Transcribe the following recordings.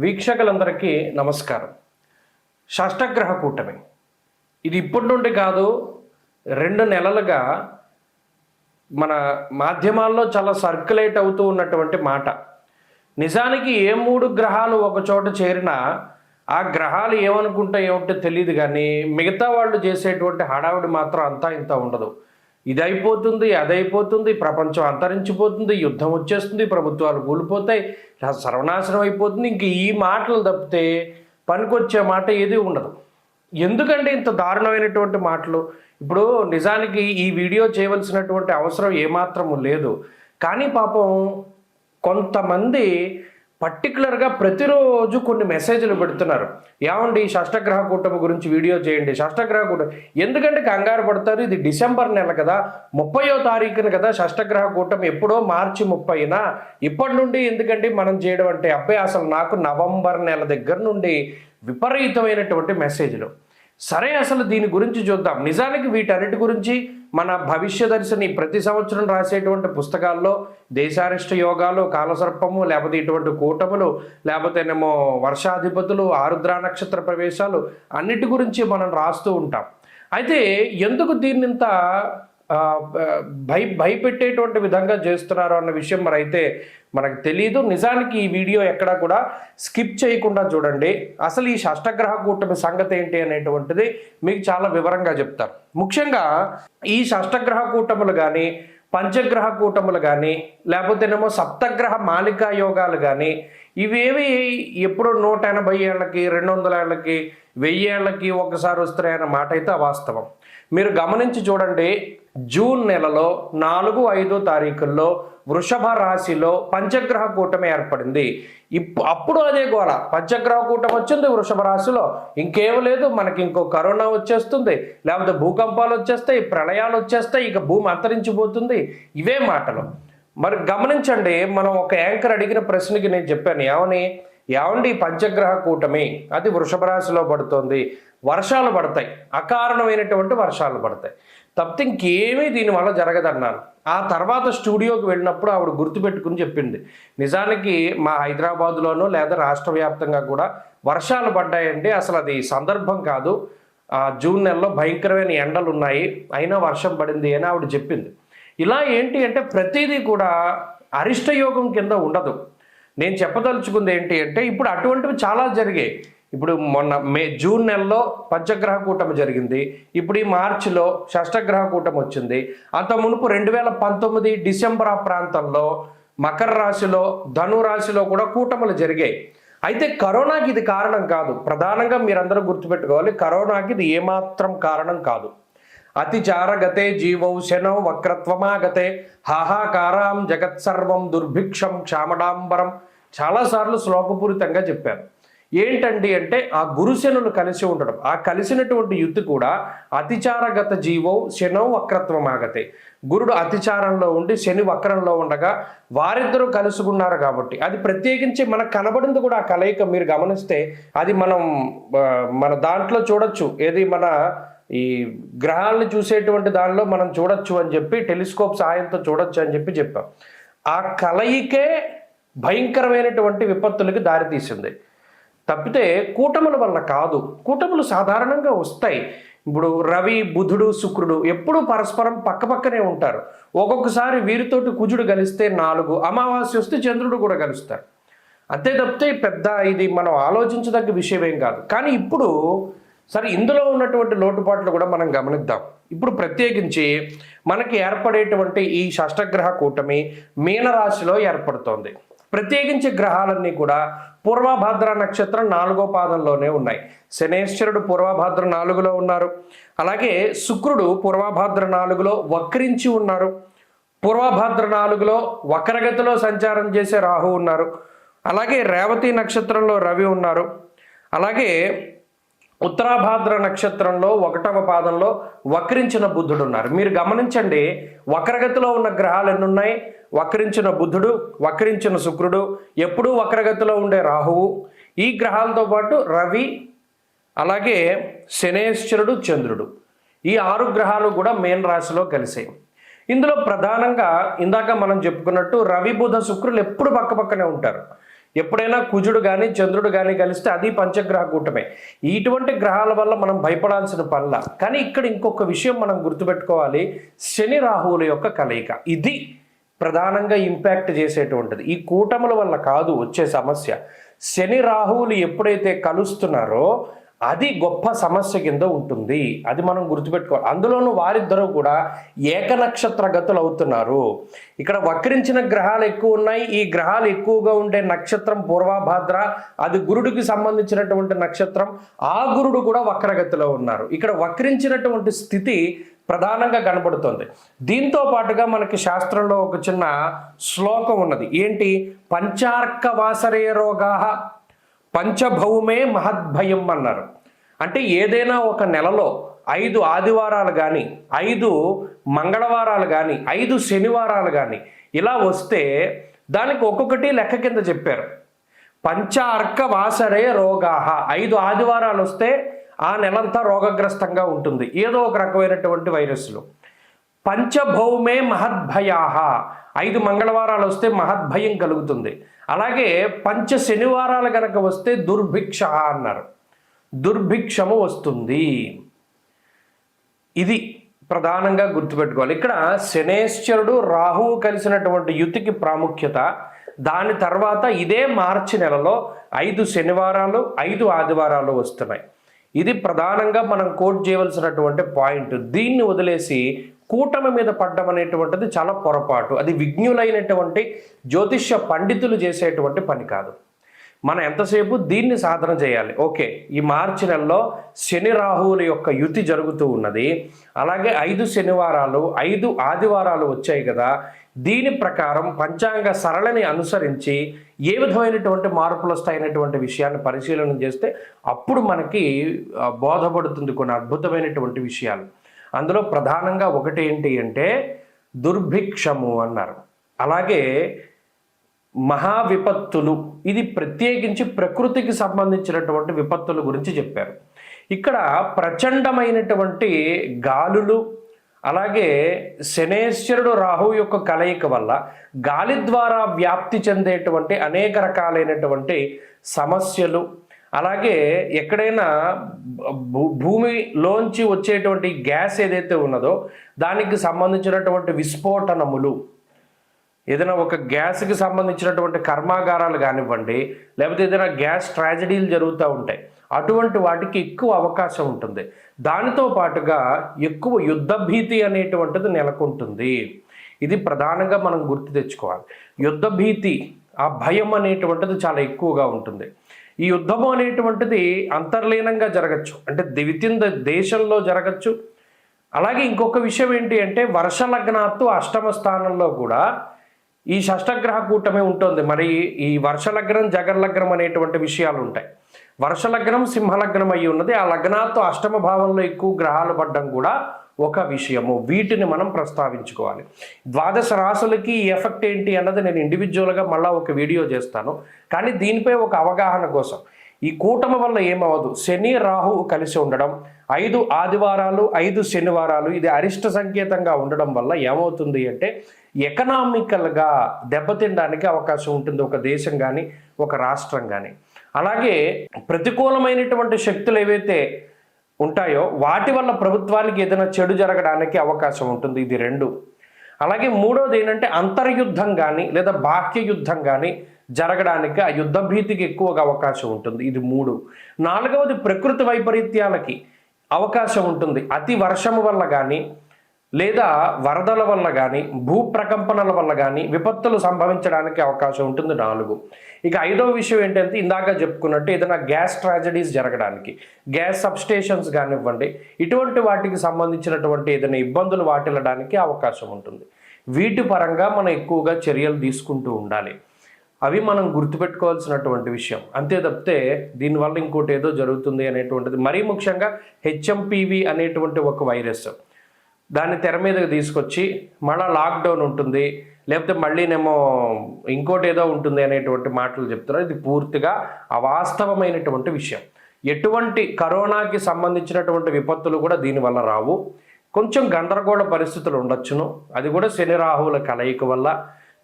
వీక్షకులందరికీ నమస్కారం. షష్టగ్రహ కూటమి ఇది ఇప్పటి నుండి కాదు, 2 నెలలుగా మన మాధ్యమాల్లో చాలా సర్క్యులేట్ అవుతూ ఉన్నటువంటి మాట. నిజానికి ఏ 3 గ్రహాలు ఒక చోట చేరినా ఆ గ్రహాలు ఏమనుకుంటాయో తెలియదు, కానీ మిగతా వాళ్ళు చేసేటువంటి హడావుడి మాత్రం అంతా ఇంత ఉండదు. ఇది అయిపోతుంది, అదైపోతుంది, ప్రపంచం అంతరించిపోతుంది, యుద్ధం వచ్చేస్తుంది, ప్రభుత్వాలు కూలిపోతాయి, సర్వనాశనం అయిపోతుంది. ఇంక ఈ మాటలు తప్పితే పనికొచ్చే మాట ఏది ఉండదు. ఎందుకంటే ఇంత దారుణమైనటువంటి మాటలు? ఇప్పుడు నిజానికి ఈ వీడియో చేయవలసినటువంటి అవసరం ఏమాత్రము లేదు, కానీ పాపం కొంతమంది పర్టికులర్గా ప్రతిరోజు కొన్ని మెసేజ్లు పెడుతున్నారు. ఏమండి షష్టగ్రహ కూటమి గురించి వీడియో చేయండి, షష్టగ్రహ కూటమి. ఎందుకంటే కంగారు పడతారు. ఇది డిసెంబర్ నెల కదా, 30వ తారీఖున కదా షష్టగ్రహ కూటమి, ఎప్పుడో మార్చి 30న. ఇప్పటి నుండి ఎందుకంటే మనం చేయడం అంటే అబ్బాయి అసలు నాకు నవంబర్ నెల దగ్గర నుండి విపరీతమైనటువంటి మెసేజ్లు. సరే, అసలు దీని గురించి చూద్దాం. నిజానికి వీటన్నిటి గురించి మన భవిష్యదర్శిని ప్రతి సంవత్సరం రాసేటువంటి పుస్తకాల్లో దేశారిష్ట యోగాలు, కాలసర్పము, లేకపోతే ఇటువంటి కూటములు, లేకపోతేనేమో వర్షాధిపతులు, ఆరుద్ర నక్షత్ర ప్రవేశాలు, అన్నిటి గురించి మనం రాస్తూ ఉంటాం. అయితే ఎందుకు దీన్నింత భయపెట్టేటువంటి విధంగా చేస్తున్నారు అన్న విషయం మరి అయితే మనకు తెలియదు. నిజానికి ఈ వీడియో ఎక్కడా కూడా స్కిప్ చేయకుండా చూడండి. అసలు ఈ షష్టగ్రహ కూటమి సంగతి ఏంటి అనేటువంటిది మీకు చాలా వివరంగా చెప్తారు. ముఖ్యంగా ఈ షష్టగ్రహ కూటములు కానీ, పంచగ్రహ కూటములు కానీ, లేకపోతేనేమో సప్తగ్రహ మాలికా యోగాలు కానీ, ఇవేవి ఎప్పుడో 180 ఏళ్ళకి, 200 ఏళ్ళకి, 1000 ఏళ్ళకి ఒకసారి వస్తున్నాయన్న మాట అయితే అవాస్తవం. మీరు గమనించి చూడండి, జూన్ నెలలో 4, 5 తారీఖుల్లో వృషభ రాశిలో పంచగ్రహ కూటమి ఏర్పడింది. అప్పుడు అదే గోళ, పంచగ్రహ కూటమి వచ్చింది వృషభ రాశిలో, ఇంకేం లేదు, మనకి ఇంకో కరోనా వచ్చేస్తుంది, లేకపోతే భూకంపాలు వచ్చేస్తాయి, ప్రళయాలు వచ్చేస్తాయి, ఇక భూమి అంతరించిపోతుంది, ఇవే మాటలు. మరి గమనించండి, మనం ఒక యాంకర్ అడిగిన ప్రశ్నకి నేను చెప్పాను, ఏమండి పంచగ్రహ కూటమి అది వృషభ రాశిలో పడుతుంది, వర్షాలు పడతాయి, అకారణమైనటువంటి వర్షాలు పడతాయి, తప్పితే ఇంకేమీ దీనివల్ల జరగదన్నాను. ఆ తర్వాత స్టూడియోకి వెళ్ళినప్పుడు ఆవిడ గుర్తుపెట్టుకుని చెప్పింది, నిజానికి మా హైదరాబాదులోనూ లేదా రాష్ట్ర వ్యాప్తంగా కూడా వర్షాలు పడ్డాయండి, అసలు అది సందర్భం కాదు, జూన్ నెలలో భయంకరమైన ఎండలు ఉన్నాయి, అయినా వర్షం పడింది అని ఆవిడ చెప్పింది. ఇలా ఏంటి అంటే ప్రతిదీ కూడా అరిష్టయోగం కింద ఉండదు. నేను చెప్పదలుచుకుంది ఏంటి అంటే ఇప్పుడు అటువంటివి చాలా జరిగాయి. ఇప్పుడు మొన్న జూన్ నెలలో పంచగ్రహ కూటమి జరిగింది, ఇప్పుడు ఈ మార్చిలో షష్టగ్రహ కూటమి వచ్చింది. అంత మునుపు 2019 డిసెంబర్ ఆ ప్రాంతంలో మకర రాశిలో, ధను రాశిలో కూడా కూటములు జరిగాయి. అయితే కరోనాకి ఇది కారణం కాదు. ప్రధానంగా మీరందరూ గుర్తుపెట్టుకోవాలి, కరోనాకి ఇది ఏమాత్రం కారణం కాదు. అతిచారగతే జీవౌ శనౌ వక్రత్వమాగతే హాహాకారాం జగత్సర్వం దుర్భిక్షం క్షామడాంబరం చాలాసార్లు శ్లోకపూరితంగా చెప్పారు. ఏంటండి అంటే ఆ గురుశనులు కలిసి ఉండడం, ఆ కలిసినటువంటి యుద్ధి కూడా అతిచారగత జీవౌ శనౌ వక్రత్వమాగతే. గురుడు అతిచారంలో ఉండి శని వక్రంలో ఉండగా వారిద్దరూ కలుసుకున్నారు కాబట్టి అది ప్రత్యేకించి మనకు కనబడింది కూడా ఆ కలయిక. మీరు గమనిస్తే అది మన దాంట్లో చూడొచ్చు, ఏది మన ఈ గ్రహాలను చూసేటువంటి దానిలో మనం చూడొచ్చు అని చెప్పి, టెలిస్కోప్ సహాయంతో చూడొచ్చు అని చెప్పాం. ఆ కలయికే భయంకరమైనటువంటి విపత్తులకి దారితీసింది, తప్పితే కూటముల వల్ల కాదు. కూటములు సాధారణంగా వస్తాయి. ఇప్పుడు రవి, బుధుడు, శుక్రుడు ఎప్పుడూ పరస్పరం పక్కపక్కనే ఉంటారు. ఒక్కొక్కసారి వీరితోటి కుజుడు కలిస్తే 4, అమావాస్య వస్తే చంద్రుడు కూడా కలుస్తారు. అంతే తప్పితే పెద్ద ఇది మనం ఆలోచించదగ్గ విషయం ఏం కాదు. కానీ ఇప్పుడు సరే, ఇందులో ఉన్నటువంటి లోటుపాట్లు కూడా మనం గమనిద్దాం. ఇప్పుడు ప్రత్యేకించి మనకి ఏర్పడేటువంటి ఈ షష్టగ్రహ కూటమి మీనరాశిలో ఏర్పడుతోంది. ప్రత్యేకించి గ్రహాలన్నీ కూడా పూర్వభాద్ర నక్షత్రం 4వ పాదంలోనే ఉన్నాయి. శనేశ్వరుడు పూర్వభాద్ర 4లో ఉన్నారు. అలాగే శుక్రుడు పూర్వభాద్ర 4లో వక్రించి ఉన్నారు. పూర్వభాద్ర 4లో వక్రగతిలో సంచారం చేసే రాహు ఉన్నారు. అలాగే రేవతి నక్షత్రంలో రవి ఉన్నారు. అలాగే ఉత్తరాభాద్ర నక్షత్రంలో 1వ పాదంలో వక్రించిన బుధుడు ఉన్నారు. మీరు గమనించండి, వక్రగతిలో ఉన్న గ్రహాలు ఎన్ని ఉన్నాయి? వక్రించిన బుధుడు, వక్రించిన శుక్రుడు, ఎప్పుడూ వక్రగతిలో ఉండే రాహువు, ఈ గ్రహాలతో పాటు రవి, అలాగే శనేశ్వరుడు, చంద్రుడు, ఈ 6 గ్రహాలు కూడా మీన రాశిలో కలిసాయి. ఇందులో ప్రధానంగా ఇందాక మనం చెప్పుకున్నట్టు రవి, బుధ, శుక్రులు ఎప్పుడు పక్కపక్కనే ఉంటారు. ఎప్పుడైనా కుజుడు కానీ చంద్రుడు కానీ కలిస్తే అది పంచగ్రహ కూటమే. ఇటువంటి గ్రహాల వల్ల మనం భయపడాల్సిన పనిలా. కానీ ఇక్కడ ఇంకొక విషయం మనం గుర్తుపెట్టుకోవాలి, శని రాహువుల యొక్క కలయిక ఇది ప్రధానంగా ఇంపాక్ట్ చేసేటువంటిది. ఈ కూటముల వల్ల కాదు వచ్చే సమస్య, శని రాహువులు ఎప్పుడైతే కలుస్తున్నారో అది గొప్ప సమస్య కింద ఉంటుంది. అది మనం గుర్తుపెట్టుకోవాలి. అందులోనూ వారిద్దరూ కూడా ఏకనక్షత్ర గతులు అవుతున్నారు. ఇక్కడ వక్రించిన గ్రహాలు ఎక్కువ ఉన్నాయి. ఈ గ్రహాలు ఎక్కువగా ఉండే నక్షత్రం పూర్వభాద్ర, అది గురుడికి సంబంధించినటువంటి నక్షత్రం. ఆ గురుడు కూడా వక్రగతిలో ఉన్నారు. ఇక్కడ వక్రించినటువంటి స్థితి ప్రధానంగా కనబడుతుంది. దీంతో పాటుగా మనకి శాస్త్రంలో ఒక చిన్న శ్లోకం ఉన్నది. ఏంటి? పంచార్క వాసరే రోగా పంచభౌమే మహద్భయం అన్నారు. అంటే ఏదైనా ఒక నెలలో 5 ఆదివారాలు కానీ 5 మంగళవారాలు కానీ 5 శనివారాలు కానీ ఇలా వస్తే దానికి ఒక్కొక్కటి లెక్క కింద చెప్పారు. పంచ అర్క వాసరే రోగాహ, 5 ఆదివారాలు వస్తే ఆ నెలంతా రోగగ్రస్తంగా ఉంటుంది, ఏదో ఒక రకమైనటువంటి వైరస్లు. పంచభౌమే మహద్భయాహ, 5 మంగళవారాలు వస్తే మహద్భయం కలుగుతుంది. అలాగే పంచ శనివారాలు కనుక వస్తే దుర్భిక్ష అన్నారు, దుర్భిక్షము వస్తుంది. ఇది ప్రధానంగా గుర్తుపెట్టుకోవాలి. ఇక్కడ శనేశ్వరుడు రాహువు కలిసినటువంటి యుతికి ప్రాముఖ్యత. దాని తర్వాత ఇదే మార్చి నెలలో 5 శనివారాలు 5 ఆదివారాలు వస్తున్నాయి. ఇది ప్రధానంగా మనం కోట్ చేయవలసినటువంటి పాయింట్. దీన్ని వదిలేసి కూటమి మీద పడ్డం అనేటువంటిది చాలా పొరపాటు. అది విజ్ఞులైనటువంటి జ్యోతిష్య పండితులు చేసేటువంటి పని కాదు. మనం ఎంతసేపు దీన్ని సాధన చేయాలి. ఓకే, ఈ మార్చి నెలలో శని రాహువుల యొక్క యుతి జరుగుతూ ఉన్నది. అలాగే 5 శనివారాలు 5 ఆదివారాలు వచ్చాయి కదా, దీని ప్రకారం పంచాంగ సరళిని అనుసరించి ఏ విధమైనటువంటి మార్పులు వస్తాయనేటువంటి విషయాన్ని పరిశీలన చేస్తే అప్పుడు మనకి బోధపడుతుంది కొన్ని అద్భుతమైనటువంటి విషయాలు. అందులో ప్రధానంగా ఒకటి ఏంటి అంటే దుర్భిక్షము అన్నారు. అలాగే మహావిపత్తులు, ఇది ప్రత్యేకించి ప్రకృతికి సంబంధించినటువంటి విపత్తుల గురించి చెప్పారు. ఇక్కడ ప్రచండమైనటువంటి గాలులు, అలాగే శనేశ్వరుడు రాహు యొక్క కలయిక వల్ల గాలి ద్వారా వ్యాప్తి చెందేటువంటి అనేక రకాలైనటువంటి సమస్యలు, అలాగే ఎక్కడైనా భూమిలోంచి వచ్చేటువంటి గ్యాస్ ఏదైతే ఉన్నదో దానికి సంబంధించినటువంటి విస్ఫోటనములు, ఏదైనా ఒక గ్యాస్కి సంబంధించినటువంటి కర్మాగారాలు కానివ్వండి, లేకపోతే ఏదైనా గ్యాస్ ట్రాజడీలు జరుగుతూ ఉంటాయి, అటువంటి వాటికి ఎక్కువ అవకాశం ఉంటుంది. దానితో పాటుగా ఎక్కువ యుద్ధ భీతి అనేటువంటిది నెలకొంటుంది. ఇది ప్రధానంగా మనం గుర్తు తెచ్చుకోవాలి. యుద్ధ భీతి, ఆ భయం అనేటువంటిది చాలా ఎక్కువగా ఉంటుంది. ఈ యుద్ధము అనేటువంటిది అంతర్లీనంగా జరగచ్చు, అంటే వితిన్ ద దేశంలో జరగచ్చు. అలాగే ఇంకొక విషయం ఏంటి అంటే వర్ష లగ్నాత్తు అష్టమ స్థానంలో కూడా ఈ షష్టగ్రహ కూటమి ఉంటుంది. మరి ఈ వర్షలగ్నం జగర్లగ్నం అనేటువంటి విషయాలు ఉంటాయి. వర్షలగ్నం సింహలగ్నం అయి ఉన్నది. ఆ లగ్నాత్తు అష్టమ భావంలో ఎక్కువ గ్రహాలు పడ్డం కూడా ఒక విషయము. వీటిని మనం ప్రస్తావించుకోవాలి. ద్వాదశ రాశులకి ఈ ఎఫెక్ట్ ఏంటి అన్నది నేను ఇండివిజువల్గా మళ్ళీ ఒక వీడియో చేస్తాను. కానీ దీనిపై ఒక అవగాహన కోసం, ఈ కూటమి వల్ల ఏమవదు, శని రాహు కలిసి ఉండడం, 5 ఆదివారాలు 5 శనివారాలు, ఇది అరిష్ట సంకేతంగా ఉండడం వల్ల ఏమవుతుంది అంటే ఎకనామికల్గా దెబ్బతినడానికి అవకాశం ఉంటుంది ఒక దేశం కానీ ఒక రాష్ట్రం కానీ. అలాగే ప్రతికూలమైనటువంటి శక్తులు ఏవైతే ఉంటాయో వాటి వల్ల ప్రభుత్వానికి ఏదైనా చెడు జరగడానికి అవకాశం ఉంటుంది. ఇది 2. అలాగే 3వది ఏంటంటే అంతర్యుద్ధం కానీ లేదా బాహ్య యుద్ధం కానీ జరగడానికి ఆ యుద్ధ భీతికి ఎక్కువగా అవకాశం ఉంటుంది. ఇది 3. 4వది ప్రకృతి వైపరీత్యాలకి అవకాశం ఉంటుంది. అతి వర్షము వల్ల కానీ లేదా వరదల వల్ల కానీ భూప్రకంపనల వల్ల కానీ విపత్తులు సంభవించడానికి అవకాశం ఉంటుంది. 4. ఇక 5వ విషయం ఏంటంటే ఇందాక చెప్పుకున్నట్టు ఏదైనా గ్యాస్ ట్రాజడీస్ జరగడానికి, గ్యాస్ సబ్స్టేషన్స్ కానివ్వండి, ఇటువంటి వాటికి సంబంధించినటువంటి ఏదైనా ఇబ్బందులు వాటిల్లడానికి అవకాశం ఉంటుంది. వీటి పరంగా మనం ఎక్కువగా చర్యలు తీసుకుంటూ ఉండాలి. అవి మనం గుర్తుపెట్టుకోవాల్సినటువంటి విషయం. అంతే తప్పితే దీనివల్ల ఇంకోటి ఏదో జరుగుతుంది అనేటువంటిది, మరీ ముఖ్యంగా హెచ్ఎంపివి అనేటువంటి ఒక వైరస్, దాన్ని తెర మీదకి తీసుకొచ్చి మళ్ళీ లాక్డౌన్ ఉంటుంది, లేకపోతే మళ్ళీనేమో ఇంకోటి ఏదో ఉంటుంది అనేటువంటి మాటలు చెప్తున్నారు. ఇది పూర్తిగా అవాస్తవమైనటువంటి విషయం. ఎటువంటి కరోనాకి సంబంధించినటువంటి విపత్తులు కూడా దీనివల్ల రావు. కొంచెం గందరగోళ పరిస్థితులు ఉండొచ్చును, అది కూడా శని రాహువుల కలయిక వల్ల.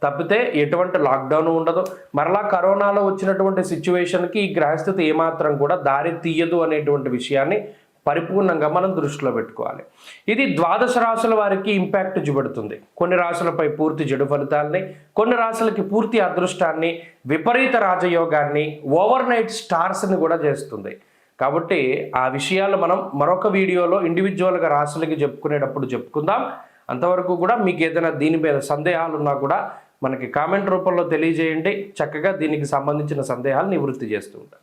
తప్పితే ఎటువంటి లాక్డౌన్ ఉండదు. మరలా కరోనాలో వచ్చినటువంటి సిచ్యువేషన్కి ఈ గ్రహస్థితి ఏమాత్రం కూడా దారి తీయదు అనేటువంటి విషయాన్ని పరిపూర్ణంగా మనం దృష్టిలో పెట్టుకోవాలి. ఇది ద్వాదశ రాశుల వారికి ఇంపాక్ట్ చూపెడుతుంది. కొన్ని రాశులపై పూర్తి చెడు ఫలితాలని, కొన్ని రాశులకి పూర్తి అదృష్టాన్ని, విపరీత రాజయోగాన్ని, ఓవర్ నైట్ స్టార్స్ని కూడా చేస్తుంది. కాబట్టి ఆ విషయాలు మనం మరొక వీడియోలో ఇండివిజువల్గా రాశులకి చెప్పుకునేటప్పుడు చెప్పుకుందాం. అంతవరకు కూడా మీకు ఏదైనా దీని మీద సందేహాలు ఉన్నా కూడా మనకి కామెంట్ రూపంలో తెలియజేయండి. చక్కగా దీనికి సంబంధించిన సందేహాలు నివృత్తి చేస్తూ ఉంటాం.